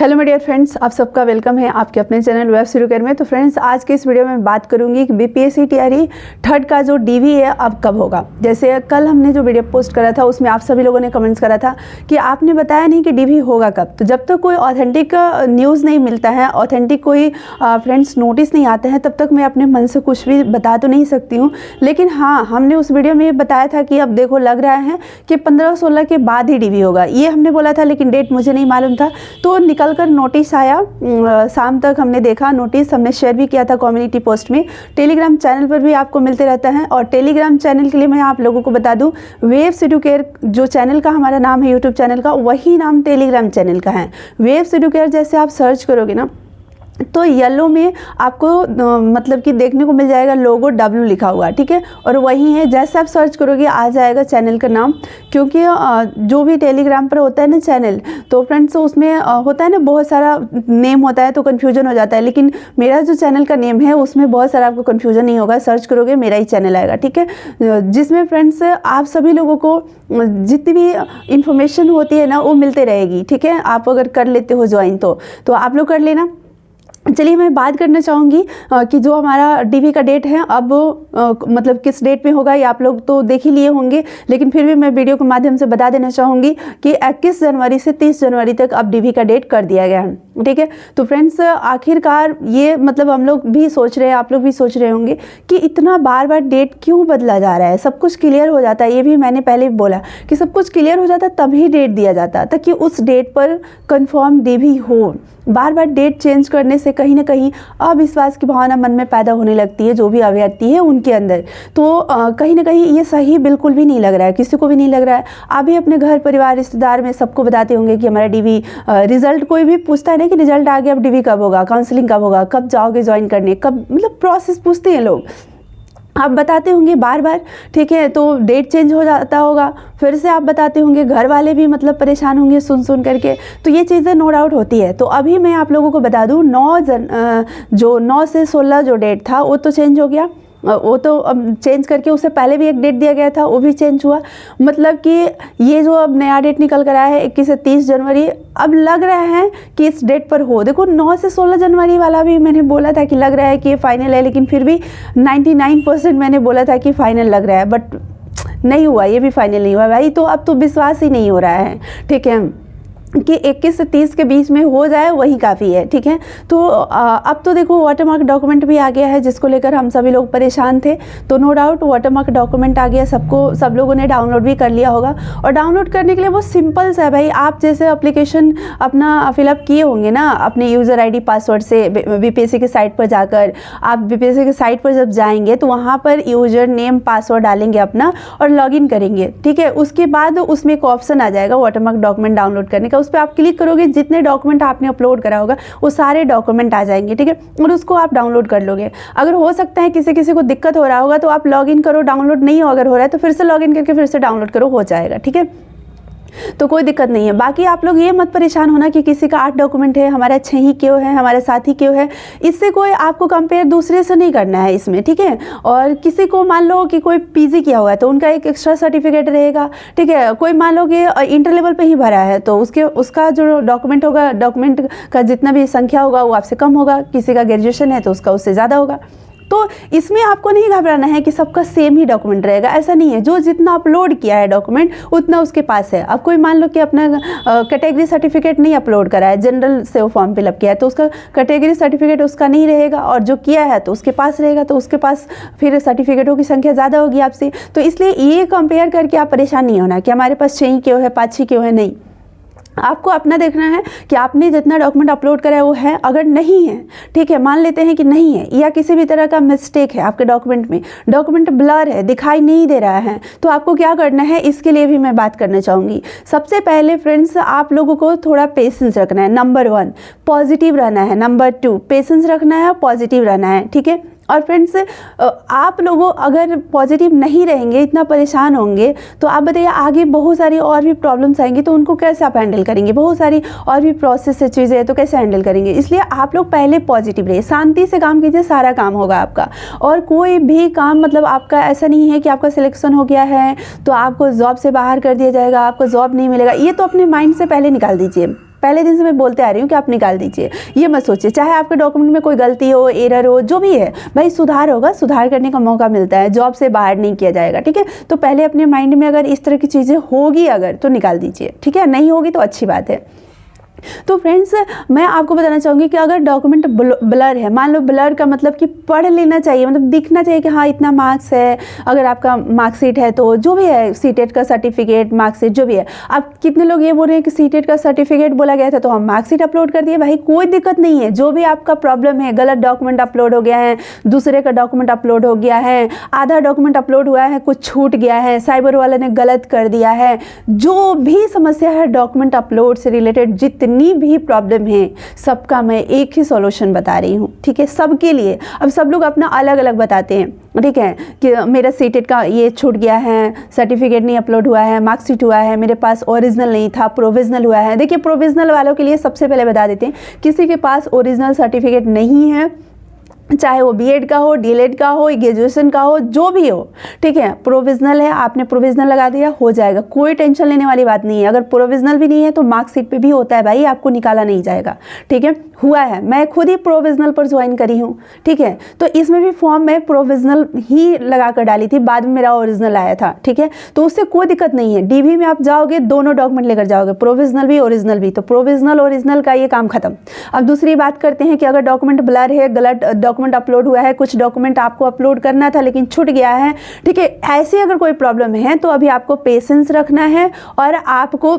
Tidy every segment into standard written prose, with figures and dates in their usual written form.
Hello मेरे dear friends, आप सबका वेलकम है आपके अपने चैनल वेब सिरुकर में। तो फ्रेंड्स, आज के इस वीडियो में बात करूंगी कि बीपीएससी टीआरई थर्ड का जो डीवी है अब कब होगा। जैसे कल हमने जो वीडियो पोस्ट करा था उसमें आप सभी लोगों ने कमेंट्स करा था कि आपने बताया नहीं कि डीवी होगा कब। तो जब तक कोई ऑथेंटिक न्यूज़ नहीं मिलता है, ऑथेंटिक कोई फ्रेंड्स नोटिस नहीं आते हैं, तब तक मैं अपने मन से कुछ भी बता तो नहीं सकती हूँ। लेकिन हाँ, हमने उस वीडियो में बताया था कि अब देखो लग रहा है कि 15-16 के बाद ही डीवी होगा, ये हमने बोला था, लेकिन डेट मुझे नहीं मालूम था। तो निकल कर नोटिस आया, शाम तक हमने देखा नोटिस, हमने शेयर भी किया था कम्युनिटी पोस्ट में। टेलीग्राम चैनल पर भी आपको मिलते रहता है। और टेलीग्राम चैनल के लिए मैं आप लोगों को बता दूं, वेब सिरुकर जो चैनल का हमारा नाम है यूट्यूब चैनल का, वही नाम टेलीग्राम चैनल का है। वेब सिरुकर जैसे आप सर्च करोगे ना तो येलो में आपको मतलब कि देखने को मिल जाएगा लोगो W लिखा हुआ, ठीक है। और वही है, जैसे आप सर्च करोगे आ जाएगा चैनल का नाम। क्योंकि जो भी टेलीग्राम पर होता है ना चैनल, तो फ्रेंड्स उसमें होता है ना बहुत सारा नेम होता है तो कन्फ्यूजन हो जाता है। लेकिन मेरा जो चैनल का नेम है उसमें बहुत सारा आपको कन्फ्यूजन नहीं होगा, सर्च करोगे मेरा ही चैनल आएगा, ठीक है। जिसमें फ्रेंड्स आप सभी लोगों को जितनी भी इंफॉर्मेशन होती है ना वो मिलते रहेगी, ठीक है। आप अगर कर लेते हो ज्वाइन तो आप लोग कर लेना। चलिए मैं बात करना चाहूँगी कि जो हमारा डीवी का डेट है अब मतलब किस डेट में होगा, ये आप लोग तो देख ही लिए होंगे, लेकिन फिर भी मैं वीडियो के माध्यम से बता देना चाहूँगी कि 21 जनवरी से 30 जनवरी तक अब डीवी का डेट कर दिया गया है, ठीक है। तो फ्रेंड्स, आखिरकार ये मतलब हम लोग भी सोच रहे हैं, आप लोग भी सोच रहे होंगे कि इतना बार बार डेट क्यों बदला जा रहा है। सब कुछ क्लियर हो जाता है, ये भी मैंने पहले भी बोला कि सब कुछ क्लियर हो जाता तभी डेट दिया जाता, ताकि उस डेट पर कन्फर्म डीवी हो। बार बार डेट चेंज करने से कहीं ना कहीं अविश्वास की भावना मन में पैदा होने लगती है, जो भी अभ्यर्थी है उनके अंदर। तो कहीं ना कहीं ये सही बिल्कुल भी नहीं लग रहा है, किसी को भी नहीं लग रहा है। आप भी अपने घर परिवार रिश्तेदार में सबको बताते होंगे कि हमारा डीवी रिजल्ट, कोई भी पूछता है ना कि रिजल्ट आ गया, अब डीवी कब होगा, काउंसलिंग कब होगा, कब जाओगे ज्वाइन करने, कब, मतलब प्रोसेस पूछते हैं लोग, आप बताते होंगे बार बार, ठीक है। तो डेट चेंज हो जाता होगा, फिर से आप बताते होंगे, घर वाले भी मतलब परेशान होंगे सुन करके। तो ये चीज़ें नो डाउट होती है। तो अभी मैं आप लोगों को बता दूं, 9 से 16 जो डेट था वो तो चेंज हो गया, वो तो अब चेंज करके उससे पहले भी एक डेट दिया गया था, वो भी चेंज हुआ। मतलब कि ये जो अब नया डेट निकल कर आया है 21 से 30 जनवरी, अब लग रहा है कि इस डेट पर हो। देखो 9 से 16 जनवरी वाला भी मैंने बोला था कि लग रहा है कि ये फाइनल है, लेकिन फिर भी 99% मैंने बोला था कि फाइनल लग रहा है, बट नहीं हुआ, ये भी फाइनल नहीं हुआ भाई। तो अब तो विश्वास ही नहीं हो रहा है, ठीक है, कि 21 से 30 के बीच में हो जाए वही काफ़ी है, ठीक है। तो अब तो देखो वाटरमार्क डॉक्यूमेंट भी आ गया है, जिसको लेकर हम सभी लोग परेशान थे। तो नो डाउट वाटरमार्क डॉक्यूमेंट आ गया, सब लोगों ने डाउनलोड भी कर लिया होगा। और डाउनलोड करने के लिए वो सिंपल सा है भाई, आप जैसे एप्लीकेशन अपना फिलअप किए होंगे ना अपने यूज़र ID पासवर्ड से बीपीएससी के साइट पर जाकर, आप बीपीएससी के साइट पर जब जाएंगे तो वहाँ पर यूज़र नेम पासवर्ड डालेंगे अपना और लॉगिन करेंगे, ठीक है। उसके बाद उसमें एक ऑप्शन आ जाएगा वाटरमार्क डॉक्यूमेंट डाउनलोड करने का, उस पर आप क्लिक करोगे, जितने डॉक्यूमेंट आपने अपलोड करा होगा वो सारे डॉक्यूमेंट आ जाएंगे, ठीक है। और उसको आप डाउनलोड कर लोगे। अगर हो सकता है किसी को दिक्कत हो रहा होगा तो आप लॉगिन करो, डाउनलोड नहीं हो अगर हो रहा है तो फिर से लॉगिन करके फिर से डाउनलोड करो, हो जाएगा, ठीक है। तो कोई दिक्कत नहीं है। बाकी आप लोग ये मत परेशान होना कि किसी का 8 डॉक्यूमेंट है, हमारा 6 ही क्यों है, हमारे 7 ही क्यों है। इससे कोई आपको कंपेयर दूसरे से नहीं करना है इसमें, ठीक है। और किसी को मान लो कि कोई पीजी किया हुआ है तो उनका एक एक्स्ट्रा सर्टिफिकेट रहेगा, ठीक है। कोई मान लो कि इंटर लेवल पे ही भरा है तो उसका जो डॉक्यूमेंट होगा, डॉक्यूमेंट का जितना भी संख्या होगा वो आपसे कम होगा। किसी का ग्रेजुएशन है तो उसका उससे ज़्यादा होगा। तो इसमें आपको नहीं घबराना है कि सबका सेम ही डॉक्यूमेंट रहेगा, ऐसा नहीं है। जो जितना अपलोड किया है डॉक्यूमेंट उतना उसके पास है। अब कोई मान लो कि अपना कैटेगरी सर्टिफिकेट नहीं अपलोड करा है, जनरल से वो फॉर्म फिलअप किया है तो उसका कैटेगरी सर्टिफिकेट उसका नहीं रहेगा, और जो किया है तो उसके पास रहेगा, तो उसके पास फिर सर्टिफिकेटों की संख्या ज़्यादा होगी आपसे। तो इसलिए ये कंपेयर करके आप परेशान नहीं होना कि हमारे पास 6 ही क्यों है, 5 ही क्यों है, नहीं। आपको अपना देखना है कि आपने जितना डॉक्यूमेंट अपलोड करा है वो है। अगर नहीं है, ठीक है, मान लेते हैं कि नहीं है, या किसी भी तरह का मिस्टेक है आपके डॉक्यूमेंट में, डॉक्यूमेंट ब्लर है, दिखाई नहीं दे रहा है, तो आपको क्या करना है, इसके लिए भी मैं बात करना चाहूँगी। सबसे पहले फ्रेंड्स, आप लोगों को थोड़ा पेशेंस रखना है। नंबर 1 पॉजिटिव रहना है, नंबर 2 पेशेंस रखना है, पॉजिटिव रहना है, ठीक है। और फ्रेंड्स, आप लोगों अगर पॉजिटिव नहीं रहेंगे, इतना परेशान होंगे, तो आप बताइए आगे बहुत सारी और भी प्रॉब्लम्स आएंगी, तो उनको कैसे आप हैंडल करेंगे। बहुत सारी और भी प्रोसेस से चीज़ें हैं तो कैसे हैंडल करेंगे। इसलिए आप लोग पहले पॉजिटिव रहिए, शांति से काम कीजिए, सारा काम होगा आपका। और कोई भी काम मतलब आपका ऐसा नहीं है कि आपका सिलेक्शन हो गया है तो आपको जॉब से बाहर कर दिया जाएगा, आपको जॉब नहीं मिलेगा, ये तो अपने माइंड से पहले निकाल दीजिए। पहले दिन से मैं बोलते आ रही हूँ कि आप निकाल दीजिए, ये मत सोचिए। चाहे आपके डॉक्यूमेंट में कोई गलती हो, एरर हो, जो भी है भाई सुधार होगा, सुधार करने का मौका मिलता है, जॉब से बाहर नहीं किया जाएगा, ठीक है। तो पहले अपने माइंड में अगर इस तरह की चीज़ें होगी अगर तो निकाल दीजिए, ठीक है। नहीं होगी तो अच्छी बात है। तो फ्रेंड्स मैं आपको बताना चाहूँगी कि अगर डॉक्यूमेंट ब्लर है, मान लो ब्लर का मतलब कि पढ़ लेना चाहिए, मतलब दिखना चाहिए कि हाँ इतना मार्क्स है, अगर आपका मार्कशीट है तो जो भी है, सीटेट का सर्टिफिकेट, मार्कशीट जो भी है। अब कितने लोग ये बोल रहे हैं कि सीटेट का सर्टिफिकेट बोला गया था तो हम मार्कशीट अपलोड कर दिए। भाई कोई दिक्कत नहीं है, जो भी आपका प्रॉब्लम है, गलत डॉक्यूमेंट अपलोड हो गया है, दूसरे का डॉक्यूमेंट अपलोड हो गया है, आधा डॉक्यूमेंट अपलोड हुआ है, कुछ छूट गया है, साइबर वाले ने गलत कर दिया है, जो भी समस्या है डॉक्यूमेंट अपलोड से रिलेटेड जितनी भी प्रॉब्लम है सबका मैं एक ही सॉल्यूशन बता रही हूँ, ठीक है, सबके लिए। अब सब लोग अपना अलग अलग बताते हैं, ठीक है, कि मेरा सीटेट का ये छूट गया है, सर्टिफिकेट नहीं अपलोड हुआ है, मार्कशीट हुआ है, मेरे पास ओरिजिनल नहीं था, प्रोविजनल हुआ है। देखिए प्रोविजनल वालों के लिए सबसे पहले बता देते हैं, किसी के पास ओरिजिनल सर्टिफिकेट नहीं है, चाहे वो बीएड का हो, डीएलएड का हो, ग्रेजुएशन का हो, जो भी हो, ठीक है, प्रोविजनल है, आपने प्रोविजनल लगा दिया, हो जाएगा, कोई टेंशन लेने वाली बात नहीं है। अगर प्रोविजनल भी नहीं है तो मार्कशीट पे भी होता है भाई, आपको निकाला नहीं जाएगा, ठीक है। हुआ है, मैं खुद ही प्रोविजनल पर ज्वाइन करी हूँ, ठीक है, तो इसमें भी फॉर्म मैं प्रोविजनल ही लगा कर डाली थी, बाद में मेरा ओरिजिनल आया था, ठीक है, तो उससे कोई दिक्कत नहीं है। डीवी में आप जाओगे दोनों डॉक्यूमेंट लेकर जाओगे, प्रोविजनल भी ओरिजिनल भी, तो प्रोविजनल ओरिजिनल का ये काम खत्म। अब दूसरी बात करते हैं कि अगर डॉक्यूमेंट ब्लर है, गलत डॉक्यूमेंट अपलोड हुआ है, कुछ डॉक्यूमेंट आपको अपलोड करना था लेकिन छूट गया है, ठीक है, ऐसी अगर कोई प्रॉब्लम है तो अभी आपको पेशेंस रखना है और आपको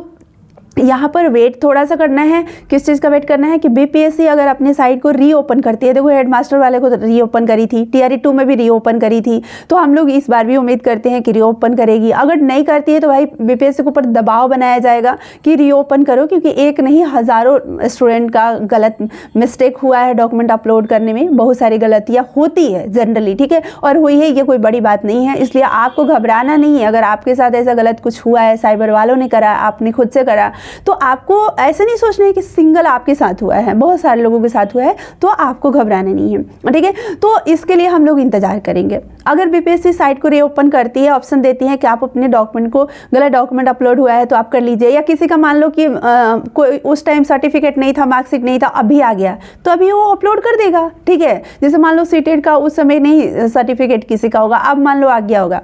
यहाँ पर वेट थोड़ा सा करना है। किस चीज़ का वेट करना है कि बीपीएससी अगर अपने साइट को रीओपन करती है, देखो हेडमास्टर वाले को तो रीओपन करी थी, टीआरई 2 में भी रीओपन करी थी, तो हम लोग इस बार भी उम्मीद करते हैं कि रीओपन करेगी। अगर नहीं करती है तो भाई बीपीएससी के ऊपर दबाव बनाया जाएगा कि रीओपन करो, क्योंकि एक नहीं हज़ारों स्टूडेंट का गलत मिस्टेक हुआ है डॉक्यूमेंट अपलोड करने में, बहुत सारी गलतियाँ होती है जनरली, ठीक है, और हुई है, ये कोई बड़ी बात नहीं है, इसलिए आपको घबराना नहीं है। अगर आपके साथ ऐसा गलत कुछ हुआ है, साइबर वालों ने करा, आपने खुद से करा, तो आपको ऐसे नहीं सोचना है कि सिंगल आपके साथ हुआ है, बहुत सारे लोगों के साथ हुआ है, तो आपको घबराना नहीं है, ठीक है। तो इसके लिए हम लोग इंतजार करेंगे। अगर बीपीएससी साइट को रीओपन करती है, ऑप्शन देती है कि आप अपने डॉक्यूमेंट को, गलत डॉक्यूमेंट अपलोड हुआ है तो आप कर लीजिए, या किसी का मान लो कि कोई उस टाइम सर्टिफिकेट नहीं था, मार्कशीट नहीं था, अभी आ गया तो अभी वो अपलोड कर देगा, ठीक है। जैसे मान लो सीटेट का उस समय नहीं सर्टिफिकेट किसी का होगा, अब मान लो आ गया होगा,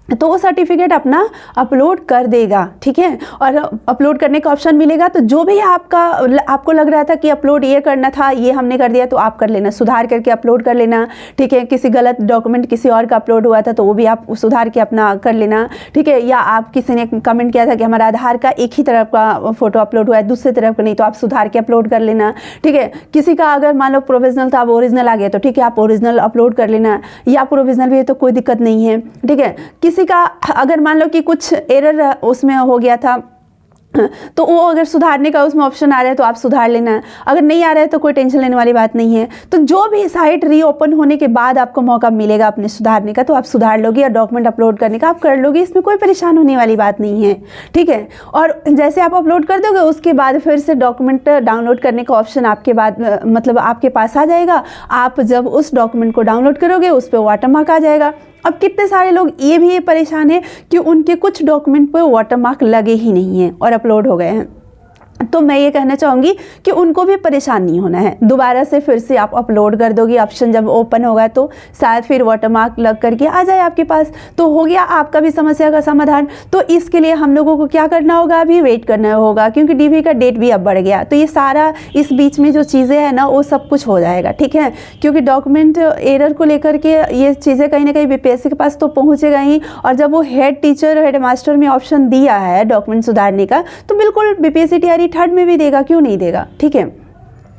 तो वो सर्टिफिकेट अपना अपलोड कर देगा, ठीक है, और अपलोड करने का ऑप्शन मिलेगा। तो जो भी आपको लग रहा था कि अपलोड ये करना था, ये हमने कर दिया, तो आप कर लेना, सुधार करके अपलोड कर लेना, ठीक है। किसी गलत डॉक्यूमेंट किसी और का अपलोड हुआ था तो वो भी आप सुधार के अपना कर लेना, ठीक है। या आप किसी ने कमेंट किया था कि हमारा आधार का एक ही तरफ का फोटो अपलोड हुआ है, दूसरे तरफ का नहीं, तो आप सुधार के अपलोड कर लेना, ठीक है। किसी का अगर मान लो प्रोविजनल था, अब ओरिजिनल आ गया तो ठीक है, आप ओरिजिनल अपलोड कर लेना, या प्रोविजनल भी है तो कोई दिक्कत नहीं है, ठीक है। किसी का अगर मान लो कि कुछ एरर उसमें हो गया था तो वो अगर सुधारने का उसमें ऑप्शन आ रहा है तो आप सुधार लेना, अगर नहीं आ रहा है तो कोई टेंशन लेने वाली बात नहीं है। तो जो भी साइट रीओपन होने के बाद आपको मौका मिलेगा अपने सुधारने का तो आप सुधार लोगे, या डॉक्यूमेंट अपलोड करने का आप कर लोगे, इसमें कोई परेशान होने वाली बात नहीं है, ठीक है। और जैसे आप अपलोड कर दोगे उसके बाद फिर से डॉक्यूमेंट डाउनलोड करने का ऑप्शन आपके बाद मतलब आपके पास आ जाएगा। आप जब उस डॉक्यूमेंट को डाउनलोड करोगे उस पर वाटरमार्क आ जाएगा। अब कितने सारे लोग ये भी परेशान है कि उनके कुछ डॉक्यूमेंट पे वाटरमार्क लगे ही नहीं हैं और अपलोड हो गए हैं, तो मैं ये कहना चाहूँगी कि उनको भी परेशान नहीं होना है। दोबारा से फिर से आप अपलोड कर दोगे, ऑप्शन जब ओपन होगा तो शायद फिर वाटरमार्क लग करके आ जाए आपके पास, तो हो गया आपका भी समस्या का समाधान। तो इसके लिए हम लोगों को क्या करना होगा, अभी वेट करना होगा, क्योंकि डीवी का डेट भी अब बढ़ गया। तो ये सारा इस बीच में जो चीज़ें हैं ना वो सब कुछ हो जाएगा, ठीक है, क्योंकि डॉक्यूमेंट एरर को लेकर के ये चीज़ें कहीं ना कहीं बीपीएससी के पास तो पहुँचेगा ही। और जब वो हेड टीचर हेड मास्टर में ऑप्शन दिया है डॉक्यूमेंट सुधारने का, तो बिल्कुल बीपीएससी टीआरई 3rd में भी देगा, क्यों नहीं देगा, ठीक है।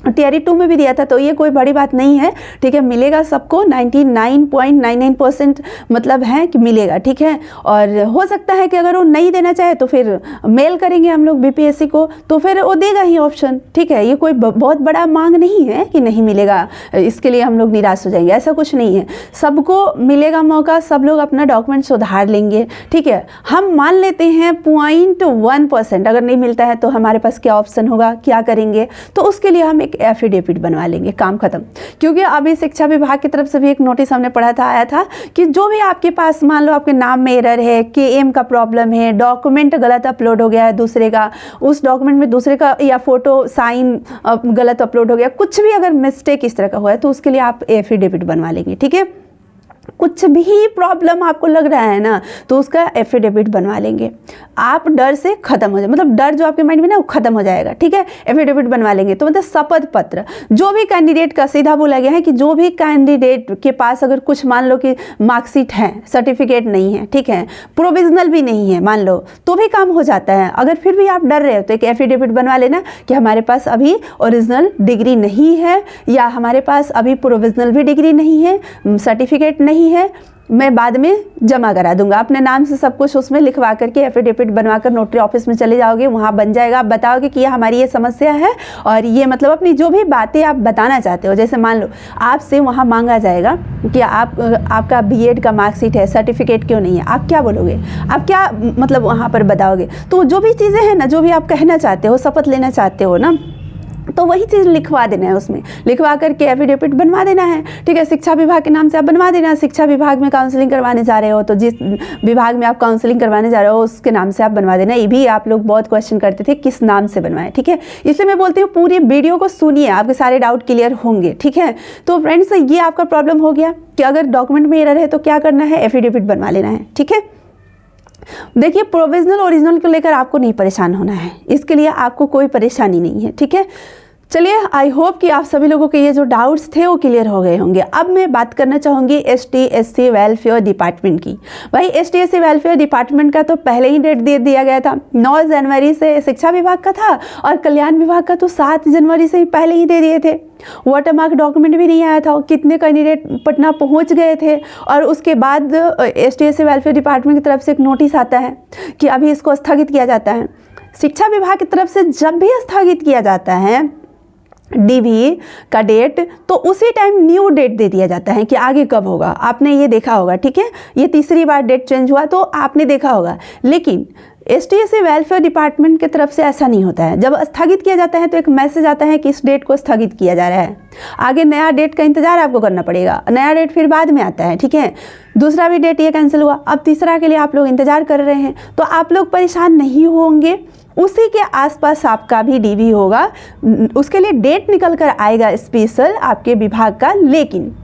टीआरई 2 में भी दिया था, तो ये कोई बड़ी बात नहीं है, ठीक है, मिलेगा सबको 99.99% मतलब है कि मिलेगा, ठीक है। और हो सकता है कि अगर वो नहीं देना चाहे तो फिर मेल करेंगे हम लोग बीपीएससी को, तो फिर वो देगा ही ऑप्शन, ठीक है। ये कोई बहुत बड़ा मांग नहीं है कि नहीं मिलेगा, इसके लिए हम लोग निराश हो जाएंगे, ऐसा कुछ नहीं है, सबको मिलेगा मौका, सब लोग अपना डॉक्यूमेंट सुधार लेंगे, ठीक है। हम मान लेते हैं 0.1%, अगर नहीं मिलता है तो हमारे पास क्या ऑप्शन होगा, क्या करेंगे, तो उसके लिए हम एक एफिडेविट बनवा लेंगे, काम खत्म। क्योंकि अभी शिक्षा विभाग की तरफ से भी एक नोटिस हमने पढ़ा था, आया था कि जो भी आपके पास मान लो आपके नाम में एरर है, KM का प्रॉब्लम है, डॉक्यूमेंट गलत अपलोड हो गया है दूसरे का, उस डॉक्यूमेंट में दूसरे का या फोटो साइन गलत अपलोड हो गया, कुछ भी अगर मिस्टेक इस तरह का हुआ है तो उसके लिए आप एफिडेविट बनवा लेंगे। ठीक है, कुछ भी प्रॉब्लम आपको लग रहा है ना तो उसका एफिडेविट बनवा लेंगे, आप डर से खत्म हो जाए, मतलब डर जो आपके माइंड में ना वो खत्म हो जाएगा। ठीक है, एफिडेविट बनवा लेंगे तो मतलब शपथ पत्र जो भी कैंडिडेट का, सीधा बोला गया है कि जो भी कैंडिडेट के पास अगर कुछ मान लो कि मार्कशीट है, सर्टिफिकेट नहीं है, ठीक है, प्रोविजनल भी नहीं है मान लो, तो भी काम हो जाता है। अगर फिर भी आप डर रहे हो तो एक एफिडेविट बनवा लेना कि हमारे पास अभी ओरिजिनल डिग्री नहीं है या हमारे पास अभी प्रोविजनल भी डिग्री नहीं है, सर्टिफिकेट नहीं है, मैं बाद में जमा करा दूंगा। अपने नाम से सब कुछ उसमें लिखवा करके एफिडेविट बनवाकर नोटरी ऑफिस में चले जाओगे, वहाँ बन जाएगा। आप बताओगे कि ये हमारी ये समस्या है और ये मतलब अपनी जो भी बातें आप बताना चाहते हो, जैसे मान लो आपसे वहाँ मांगा जाएगा कि आपका BEd का मार्कशीट है, सर्टिफिकेट क्यों नहीं है, आप क्या बोलोगे, आप क्या मतलब वहाँ पर बताओगे। तो जो भी चीज़ें हैं ना, जो भी आप कहना चाहते हो, शपथ लेना चाहते हो ना, तो वही चीज़ लिखवा देना है, उसमें लिखवा करके एफिडेविट बनवा देना है। ठीक है, शिक्षा विभाग के नाम से आप बनवा देना। शिक्षा विभाग में काउंसलिंग करवाने जा रहे हो तो जिस विभाग में आप काउंसलिंग करवाने जा रहे हो उसके नाम से आप बनवा देना। ये भी आप लोग बहुत क्वेश्चन करते थे किस नाम से बनवाएं। ठीक है, इसलिए मैं बोलती हूँ पूरी वीडियो को सुनिए, आपके सारे डाउट क्लियर होंगे। ठीक है, तो फ्रेंड्स ये आपका प्रॉब्लम हो गया कि अगर डॉक्यूमेंट में एरर है तो क्या करना है, एफिडेविट बनवा लेना है। ठीक है, देखिए प्रोविजनल ओरिजिनल को लेकर आपको नहीं परेशान होना है, इसके लिए आपको कोई परेशानी नहीं है। ठीक है, चलिए आई होप कि आप सभी लोगों के ये जो डाउट्स थे वो क्लियर हो गए होंगे। अब मैं बात करना चाहूँगी ST/SC वेलफेयर डिपार्टमेंट की। भाई ST/SC वेलफेयर डिपार्टमेंट का तो पहले ही डेट दे दिया गया था, 9 जनवरी से शिक्षा विभाग का था और कल्याण विभाग का तो 7 जनवरी से ही पहले ही दे दिए थे। वाटरमार्क डॉक्यूमेंट भी नहीं आया था, कितने कैंडिडेट पटना पहुंच गए थे और उसके बाद ST/SC वेलफेयर डिपार्टमेंट की तरफ से एक नोटिस आता है कि अभी इसको स्थगित किया जाता है। शिक्षा विभाग की तरफ से जब भी स्थगित किया जाता है DV का डेट, तो उसी टाइम न्यू डेट दे दिया जाता है कि आगे कब होगा। आपने ये देखा होगा। ठीक है, ये तीसरी बार डेट चेंज हुआ तो आपने देखा होगा, लेकिन ST/SC वेलफेयर डिपार्टमेंट की तरफ से ऐसा नहीं होता है। जब स्थगित किया जाता है तो एक मैसेज आता है कि इस डेट को स्थगित किया जा रहा है, आगे नया डेट का इंतजार आपको करना पड़ेगा, नया डेट फिर बाद में आता है। ठीक है, दूसरा भी डेट ये कैंसिल हुआ, अब तीसरा के लिए आप लोग इंतजार कर रहे हैं, तो आप लोग परेशान नहीं होंगे। उसी के आसपास आपका भी DV होगा, उसके लिए डेट निकल कर आएगा स्पेशल आपके विभाग का। लेकिन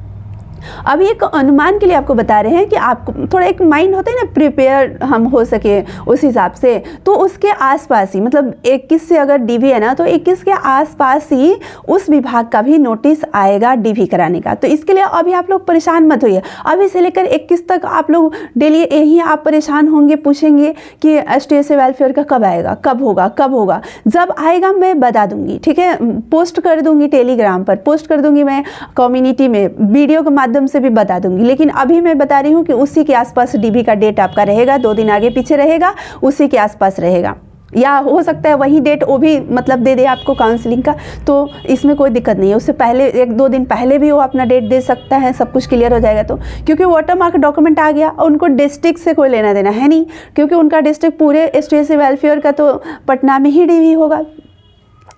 अभी एक अनुमान के लिए आपको बता रहे हैं कि आपको थोड़ा एक माइंड होता है ना, प्रिपेयर हम हो सके उस हिसाब से, तो उसके आसपास ही मतलब 21 से अगर DV है ना तो 21 के आसपास ही उस विभाग का भी नोटिस आएगा DV कराने का। तो इसके लिए अभी आप लोग परेशान मत होइए, अभी से लेकर 21 तक आप लोग डेली यही आप परेशान होंगे, पूछेंगे कि ST/SC वेलफेयर का कब आएगा, कब होगा, कब होगा। जब आएगा मैं बता दूंगी। ठीक है, पोस्ट कर दूंगी, टेलीग्राम पर पोस्ट कर दूंगी, मैं कम्युनिटी में वीडियो के माध्यम से भी बता दूंगी। लेकिन अभी मैं बता रही हूँ कि उसी के आसपास DV का डेट आपका रहेगा, 2 दिन आगे पीछे रहेगा, उसी के आसपास रहेगा, या हो सकता है वही डेट वो भी मतलब दे दे आपको काउंसलिंग का, तो इसमें कोई दिक्कत नहीं है। उससे पहले 1-2 दिन पहले भी वो अपना डेट दे सकता है, सब कुछ क्लियर हो जाएगा। तो क्योंकि वाटरमार्क डॉक्यूमेंट आ गया और उनको डिस्ट्रिक्ट से कोई लेना देना है नहीं, क्योंकि उनका डिस्ट्रिक्ट पूरे ST/SC वेलफेयर का तो पटना में ही DV होगा,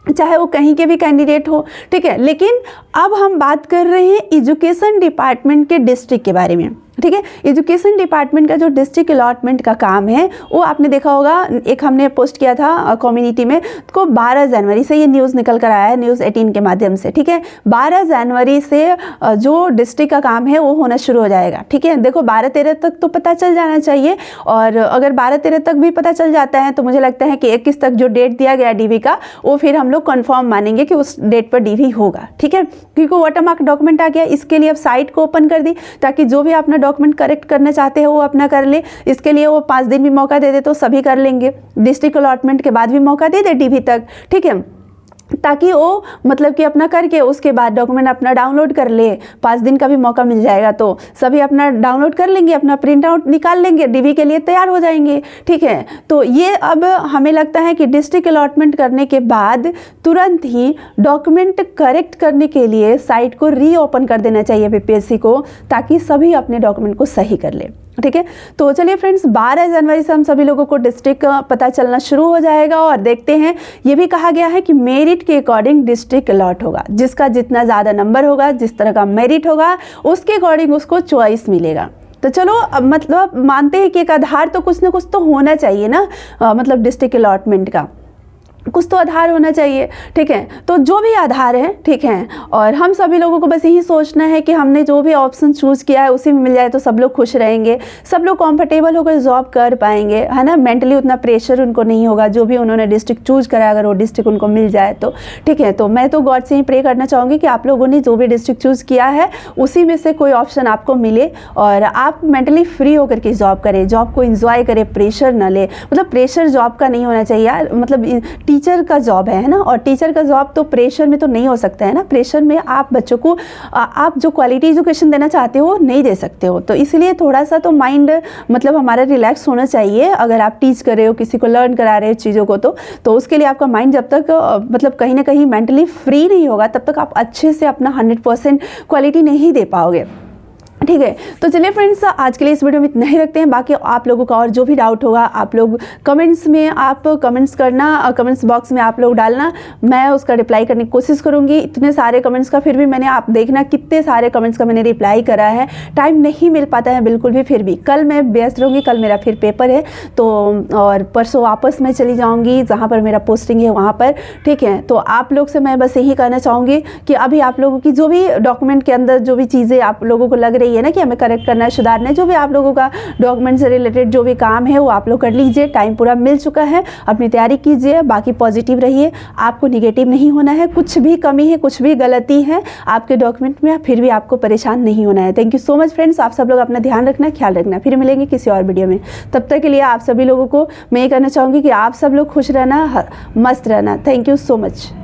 चाहे वो कहीं के भी कैंडिडेट हो। ठीक है, लेकिन अब हम बात कर रहे हैं एजुकेशन डिपार्टमेंट के डिस्ट्रिक्ट के बारे में। ठीक है, एजुकेशन डिपार्टमेंट का जो डिस्ट्रिक्ट अलॉटमेंट का काम है वो आपने देखा होगा, एक हमने पोस्ट किया था कम्युनिटी में, तो 12 जनवरी से ये न्यूज़ निकल कर आया है न्यूज़ 18 के माध्यम से। ठीक है, 12 जनवरी से जो डिस्ट्रिक्ट का काम है वो होना शुरू हो जाएगा। ठीक है, देखो 12-13 तक तो पता चल जाना चाहिए, और अगर 12-13 तक भी पता चल जाता है तो मुझे लगता है कि 21 तक जो डेट दिया गया DV का, वो फिर हम लोग कन्फर्म मानेंगे कि उस डेट पर DV होगा। ठीक है, क्योंकि वाटरमार्क डॉक्यूमेंट आ गया, इसके लिए अब साइट को ओपन कर दी ताकि जो भी अपना डॉक्यूमेंट करेक्ट करना चाहते हैं वो अपना कर ले। इसके लिए वो 5 दिन भी मौका दे दे तो सभी कर लेंगे, डिस्ट्रिक्ट अलॉटमेंट के बाद भी मौका दे दे DV तक। ठीक है, ताकि वो मतलब कि अपना करके उसके बाद डॉक्यूमेंट अपना डाउनलोड कर ले, 5 दिन का भी मौका मिल जाएगा तो सभी अपना डाउनलोड कर लेंगे, अपना प्रिंट आउट निकाल लेंगे, DV के लिए तैयार हो जाएंगे। ठीक है, तो ये अब हमें लगता है कि डिस्ट्रिक्ट अलॉटमेंट करने के बाद तुरंत ही डॉक्यूमेंट करेक्ट करने के लिए साइट को रीओपन कर देना चाहिए BPSC को, ताकि सभी अपने डॉक्यूमेंट को सही कर ले। ठीक है। तो चलिए फ्रेंड्स, 12 जनवरी से हम सभी लोगों को डिस्ट्रिक्ट पता चलना शुरू हो जाएगा और देखते हैं। ये भी कहा गया है कि मेरिट के अकॉर्डिंग डिस्ट्रिक्ट अलॉट होगा, जिसका जितना ज़्यादा नंबर होगा, जिस तरह का मेरिट होगा, उसके अकॉर्डिंग उसको चॉइस मिलेगा। तो चलो, अब मतलब मानते हैं कि एक आधार तो कुछ ना कुछ तो होना चाहिए ना, मतलब डिस्ट्रिक्ट अलॉटमेंट का कुछ तो आधार होना चाहिए। ठीक है, तो जो भी आधार है, ठीक है, और हम सभी लोगों को बस यही सोचना है कि हमने जो भी ऑप्शन चूज़ किया है उसी में मिल जाए तो सब लोग खुश रहेंगे, सब लोग कंफर्टेबल होकर जॉब कर पाएंगे, है ना। मेंटली उतना प्रेशर उनको नहीं होगा, जो भी उन्होंने डिस्ट्रिक्ट चूज़ करा अगर वो डिस्ट्रिक्ट उनको मिल जाए तो। ठीक है, तो मैं तो गॉड से ही प्रे करना चाहूँगी कि आप लोगों ने जो भी डिस्ट्रिक्ट चूज़ किया है उसी में से कोई ऑप्शन आपको मिले और आप मेंटली फ्री होकर के जॉब करें, जॉब को इंजॉय करें, प्रेशर न ले। मतलब प्रेशर जॉब का नहीं होना चाहिए यार, मतलब टीचर का जॉब है ना, और टीचर का जॉब तो प्रेशर में तो नहीं हो सकता है ना। प्रेशर में आप बच्चों को आप जो क्वालिटी एजुकेशन देना चाहते हो नहीं दे सकते हो, तो इसलिए थोड़ा सा तो माइंड मतलब हमारा रिलैक्स होना चाहिए। अगर आप टीच कर रहे हो, किसी को लर्न करा रहे हो चीज़ों को, तो उसके लिए आपका माइंड जब तक मतलब कहीं ना कहीं मेंटली फ्री नहीं होगा तब तक आप अच्छे से अपना 100% क्वालिटी नहीं दे पाओगे। ठीक है, तो चलिए फ्रेंड्स, आज के लिए इस वीडियो में इतना ही रखते हैं। बाकी आप लोगों का और जो भी डाउट होगा आप लोग कमेंट्स में आप कमेंट्स करना, कमेंट्स बॉक्स में आप लोग डालना, मैं उसका रिप्लाई करने की कोशिश करूँगी। इतने सारे कमेंट्स का फिर भी मैंने, आप देखना कितने सारे कमेंट्स का मैंने रिप्लाई करा है। टाइम नहीं मिल पाता है बिल्कुल भी, फिर भी कल मैं व्यस्त रहूँगी, कल मेरा फिर पेपर है तो, और परसों वापस मैं चली जाऊँगी जहाँ पर मेरा पोस्टिंग है वहाँ पर। ठीक है, तो आप लोग से मैं बस यही कहना चाहूँगी कि अभी आप लोगों की जो भी डॉक्यूमेंट के अंदर जो भी चीज़ें आप लोगों को लग रही है ना कि हमें करेक्ट करना है, सुधारना है, जो भी आप लोगों का डॉक्यूमेंट से रिलेटेड जो भी काम है वो आप लोग कर लीजिए। टाइम पूरा मिल चुका है, अपनी तैयारी कीजिए। बाकी पॉजिटिव रहिए, आपको निगेटिव नहीं होना है। कुछ भी कमी है, कुछ भी गलती है आपके डॉक्यूमेंट में, फिर भी आपको परेशान नहीं होना है। Thank you so much friends, आप सब लोग अपना ध्यान रखना, ख्याल रखना। फिर मिलेंगे किसी और वीडियो में, तब तक के लिए आप सभी लोगों को मैं ये कहना चाहूँगी कि आप सब लोग खुश रहना, मस्त रहना। Thank you so much.